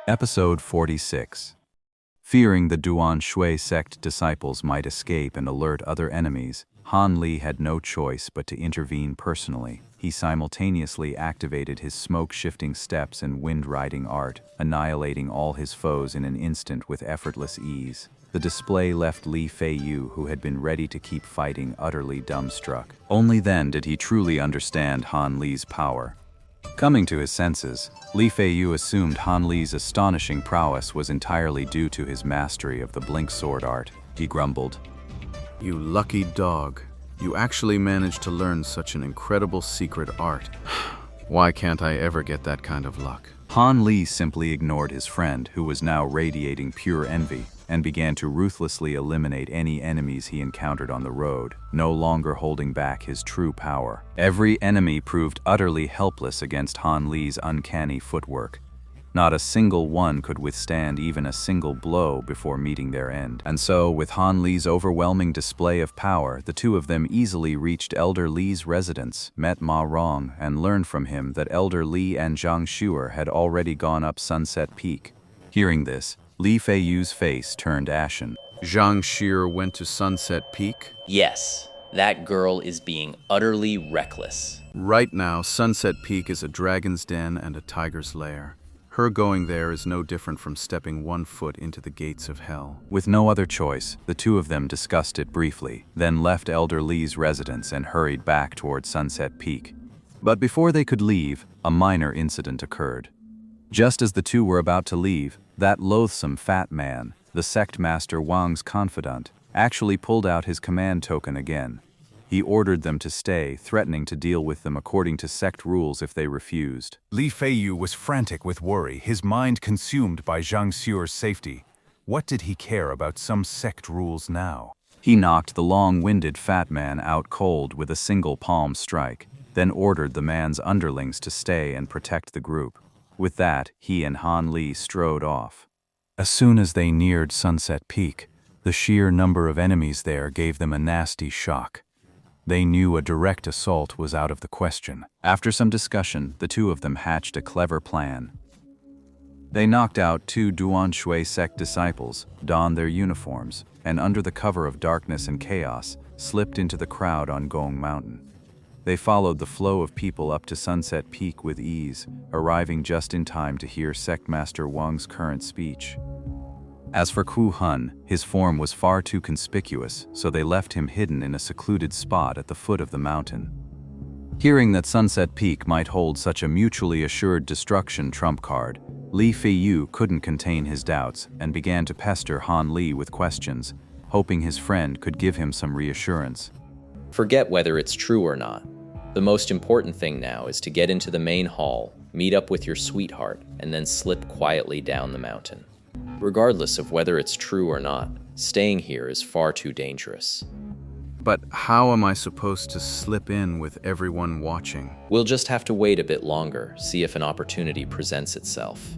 Episode 46. Fearing the Duan Shui sect disciples might escape and alert other enemies, Han Li had no choice but to intervene personally. He simultaneously activated his smoke-shifting steps and wind-riding art, annihilating all his foes in an instant with effortless ease. The display left Li Feiyu, who had been ready to keep fighting, utterly dumbstruck. Only then did he truly understand Han Li's power. Coming to his senses, Li Feiyu assumed Han Li's astonishing prowess was entirely due to his mastery of the blink sword art. He grumbled, "You lucky dog. You actually managed to learn such an incredible secret art. Why can't I ever get that kind of luck?" Han Li simply ignored his friend, who was now radiating pure envy, and began to ruthlessly eliminate any enemies he encountered on the road, no longer holding back his true power. Every enemy proved utterly helpless against Han Li's uncanny footwork. Not a single one could withstand even a single blow before meeting their end. And so, with Han Li's overwhelming display of power, the two of them easily reached Elder Li's residence, met Ma Rong, and learned from him that Elder Li and Zhang Shuer had already gone up Sunset Peak. Hearing this, Li Feiyu's face turned ashen. Zhang Shuer went to Sunset Peak? Yes, that girl is being utterly reckless. Right now, Sunset Peak is a dragon's den and a tiger's lair. Her going there is no different from stepping one foot into the gates of hell. With no other choice, the two of them discussed it briefly, then left Elder Li's residence and hurried back toward Sunset Peak. But before they could leave, a minor incident occurred. Just as the two were about to leave, that loathsome fat man, the sect master Wang's confidant, actually pulled out his command token again. He ordered them to stay, threatening to deal with them according to sect rules if they refused. Li Feiyu was frantic with worry, his mind consumed by Zhang Xuer's safety. What did he care about some sect rules now? He knocked the long-winded fat man out cold with a single palm strike, then ordered the man's underlings to stay and protect the group. With that, he and Han Li strode off. As soon as they neared Sunset Peak, the sheer number of enemies there gave them a nasty shock. They knew a direct assault was out of the question. After some discussion, the two of them hatched a clever plan. They knocked out two Duan Shui sect disciples, donned their uniforms, and under the cover of darkness and chaos, slipped into the crowd on Gong Mountain. They followed the flow of people up to Sunset Peak with ease, arriving just in time to hear Sect Master Wang's current speech. As for Ku Hun, his form was far too conspicuous, so they left him hidden in a secluded spot at the foot of the mountain. Hearing that Sunset Peak might hold such a mutually assured destruction trump card, Li Feiyu couldn't contain his doubts and began to pester Han Li with questions, hoping his friend could give him some reassurance. Forget whether it's true or not. The most important thing now is to get into the main hall, meet up with your sweetheart, and then slip quietly down the mountain. Regardless of whether it's true or not, staying here is far too dangerous. But how am I supposed to slip in with everyone watching? We'll just have to wait a bit longer, see if an opportunity presents itself.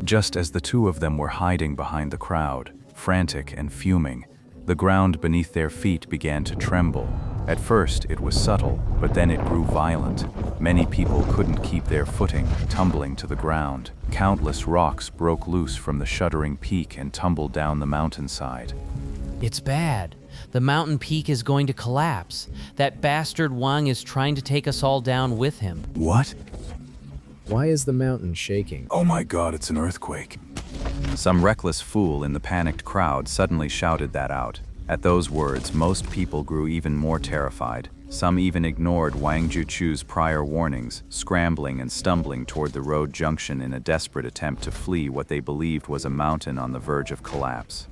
Just as the two of them were hiding behind the crowd, frantic and fuming, the ground beneath their feet began to tremble. At first, it was subtle, but then it grew violent. Many people couldn't keep their footing, tumbling to the ground. Countless rocks broke loose from the shuddering peak and tumbled down the mountainside. It's bad. The mountain peak is going to collapse. That bastard Wang is trying to take us all down with him. What? Why is the mountain shaking? Oh my God, it's an earthquake. Some reckless fool in the panicked crowd suddenly shouted that out. At those words, most people grew even more terrified. Some even ignored Wang Juchu's prior warnings, scrambling and stumbling toward the road junction in a desperate attempt to flee what they believed was a mountain on the verge of collapse.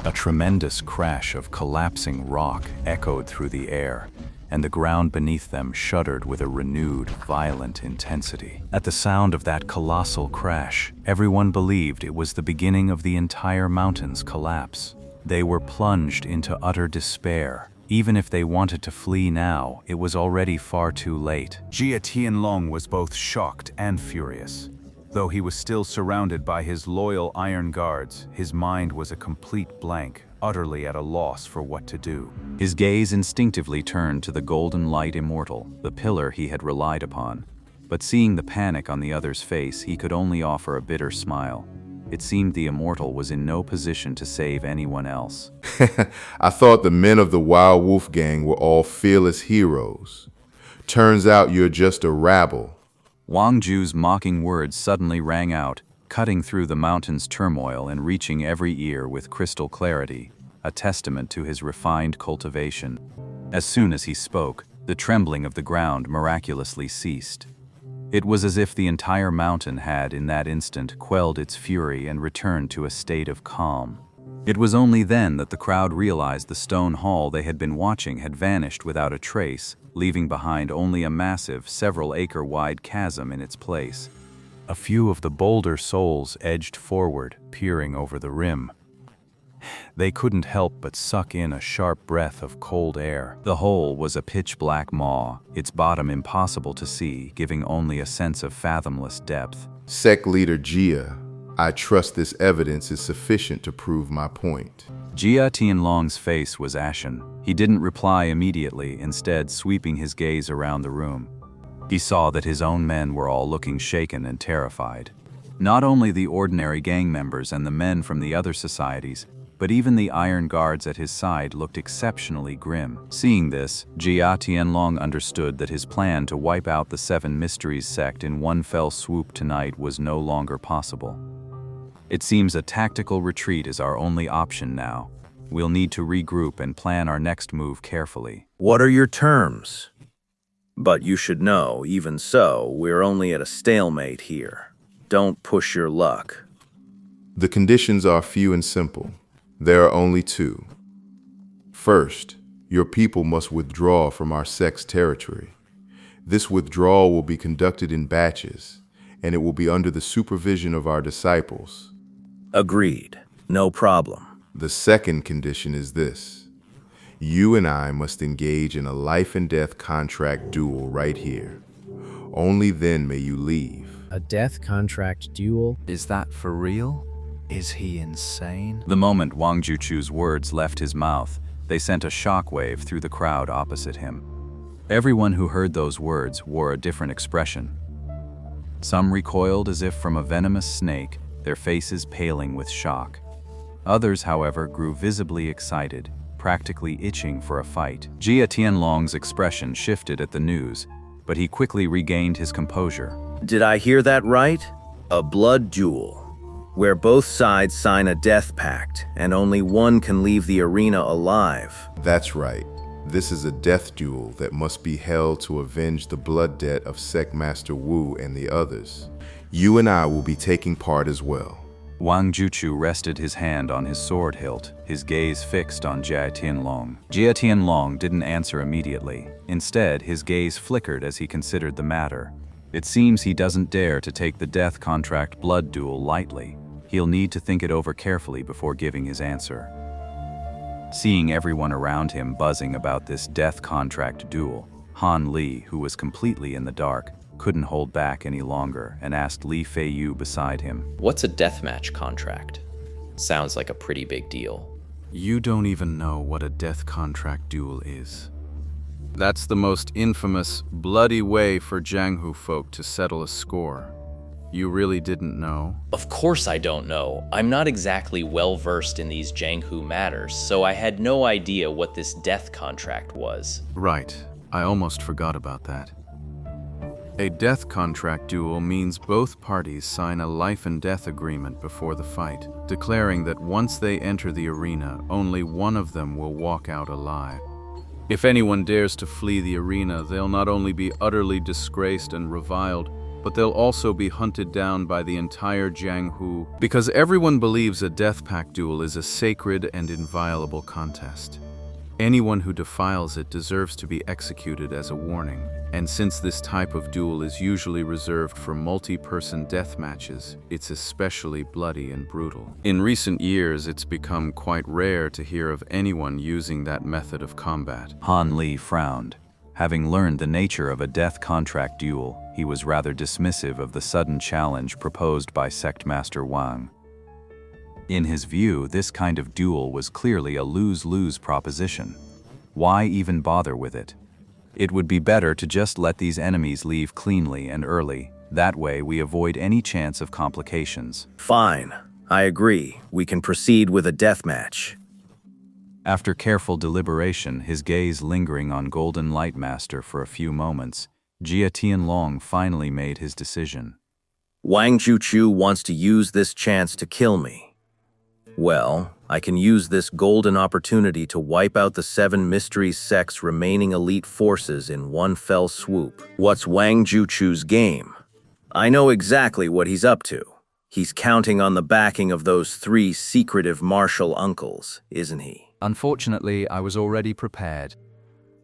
A tremendous crash of collapsing rock echoed through the air, and the ground beneath them shuddered with a renewed, violent intensity. At the sound of that colossal crash, everyone believed it was the beginning of the entire mountain's collapse. They were plunged into utter despair. Even if they wanted to flee now, it was already far too late. Jia Tianlong was both shocked and furious. Though he was still surrounded by his loyal iron guards, his mind was a complete blank, utterly at a loss for what to do. His gaze instinctively turned to the golden light immortal, the pillar he had relied upon. but seeing the panic on the other's face, he could only offer a bitter smile. It seemed the immortal was in no position to save anyone else. I thought the men of the Wild Wolf Gang were all fearless heroes. Turns out you're just a rabble. Wang Ju's mocking words suddenly rang out, cutting through the mountain's turmoil and reaching every ear with crystal clarity, a testament to his refined cultivation. As soon as he spoke, the trembling of the ground miraculously ceased. It was as if the entire mountain had, in that instant, quelled its fury and returned to a state of calm. It was only then that the crowd realized the stone hall they had been watching had vanished without a trace, leaving behind only a massive, several-acre-wide chasm in its place. A few of the bolder souls edged forward, peering over the rim. They couldn't help but suck in a sharp breath of cold air. The hole was a pitch-black maw, its bottom impossible to see, giving only a sense of fathomless depth. Sect leader Jia, I trust this evidence is sufficient to prove my point. Jia Tianlong's face was ashen. He didn't reply immediately, instead sweeping his gaze around the room. He saw that his own men were all looking shaken and terrified. Not only the ordinary gang members and the men from the other societies, but even the iron guards at his side looked exceptionally grim. Seeing this, Jia Tianlong understood that his plan to wipe out the Seven Mysteries sect in one fell swoop tonight was no longer possible. It seems a tactical retreat is our only option now. We'll need to regroup and plan our next move carefully. What are your terms? But you should know, even so, we're only at a stalemate here. Don't push your luck. The conditions are few and simple. There are only two. First, your people must withdraw from our sect's territory. This withdrawal will be conducted in batches, and it will be under the supervision of our disciples. Agreed. No problem. The second condition is this. You and I must engage in a life and death contract duel right here. Only then may you leave. A death contract duel? Is that for real? Is he insane? The moment Wang Juchu's words left his mouth, they sent a shockwave through the crowd opposite him. Everyone who heard those words wore a different expression. Some recoiled as if from a venomous snake, their faces paling with shock. Others, however, grew visibly excited, practically itching for a fight. Jia Tianlong's expression shifted at the news, but he quickly regained his composure. Did I hear that right? A blood duel, where both sides sign a death pact, and only one can leave the arena alive. That's right. This is a death duel that must be held to avenge the blood debt of Sect Master Wu and the others. You and I will be taking part as well. Wang Juchu rested his hand on his sword hilt, his gaze fixed on Jia Tianlong. Jia Tianlong didn't answer immediately. Instead, his gaze flickered as he considered the matter. It seems he doesn't dare to take the death contract blood duel lightly. He'll need to think it over carefully before giving his answer. Seeing everyone around him buzzing about this death contract duel, Han Li, who was completely in the dark, couldn't hold back any longer and asked Li Feiyu beside him. What's a deathmatch contract? Sounds like a pretty big deal. You don't even know what a death contract duel is. That's the most infamous, bloody way for Jianghu folk to settle a score. You really didn't know? Of course I don't know. I'm not exactly well-versed in these Jianghu matters, so I had no idea what this death contract was. Right. I almost forgot about that. A death contract duel means both parties sign a life and death agreement before the fight, declaring that once they enter the arena, only one of them will walk out alive. If anyone dares to flee the arena, they'll not only be utterly disgraced and reviled, but they'll also be hunted down by the entire Jianghu, because everyone believes a death pact duel is a sacred and inviolable contest. Anyone who defiles it deserves to be executed as a warning. And since this type of duel is usually reserved for multi-person death matches, it's especially bloody and brutal. In recent years, it's become quite rare to hear of anyone using that method of combat. Han Li frowned. Having learned the nature of a death contract duel, he was rather dismissive of the sudden challenge proposed by Sect Master Wang. In his view, this kind of duel was clearly a lose-lose proposition. Why even bother with it? It would be better to just let these enemies leave cleanly and early. That way we avoid any chance of complications. Fine. I agree. We can proceed with a deathmatch. After careful deliberation, his gaze lingering on Golden Lightmaster for a few moments, Jia Tianlong finally made his decision. Wang Juchu wants to use this chance to kill me. Well, I can use this golden opportunity to wipe out the 7 Mysteries sect's remaining elite forces in one fell swoop. What's Wang Juchu's game? I know exactly what he's up to. He's counting on the backing of those 3 secretive martial uncles, isn't he? Unfortunately, I was already prepared.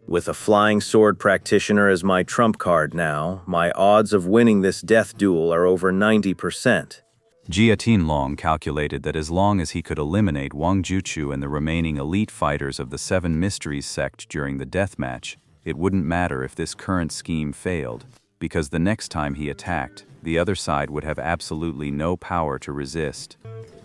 With a flying sword practitioner as my trump card now, my odds of winning this death duel are over 90%. Jia Tianlong calculated that as long as he could eliminate Wang Juchu and the remaining elite fighters of the 7 Mysteries sect during the deathmatch, it wouldn't matter if this current scheme failed, because the next time he attacked, the other side would have absolutely no power to resist.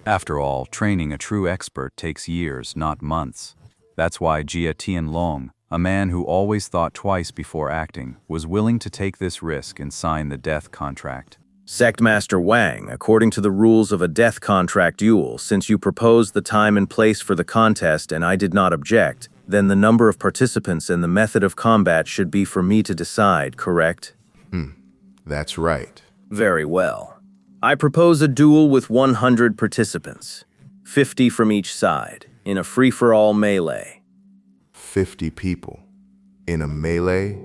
After all, training a true expert takes years, not months. That's why Jia Tianlong, a man who always thought twice before acting, was willing to take this risk and sign the death contract. Sectmaster Wang, according to the rules of a death contract duel, since you proposed the time and place for the contest and I did not object, then the number of participants and the method of combat should be for me to decide, correct? That's right. Very well. I propose a duel with 100 participants, 50 from each side, in a free-for-all melee. 50 people in a melee?